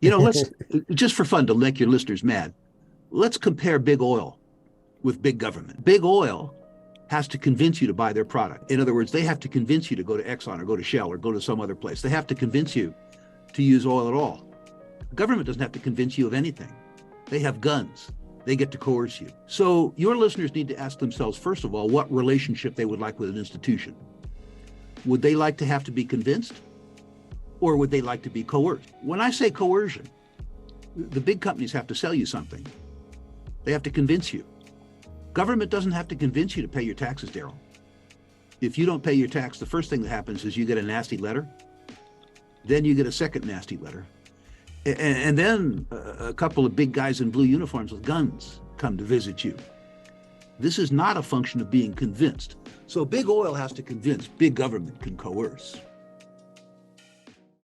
Let's just for fun to make your listeners mad. Let's compare big oil with big government. Big oil has to convince you to buy their product. In other words, they have to convince you to go to Exxon or go to Shell or go to some other place. They have to convince you to use oil at all. Government doesn't have to convince you of anything. They have guns. They get to coerce you. So your listeners need to ask themselves, first of all, what relationship they would like with an institution. Would they like to have to be convinced? Or would they like to be coerced? When I say coercion, the big companies have to sell you something. They have to convince you. Government doesn't have to convince you to pay your taxes, Daryl. If you don't pay your tax, the first thing that happens is you get a nasty letter. Then you get a second nasty letter. And then a couple of big guys in blue uniforms with guns come to visit you. This is not a function of being convinced. So big oil has to convince, big government can coerce.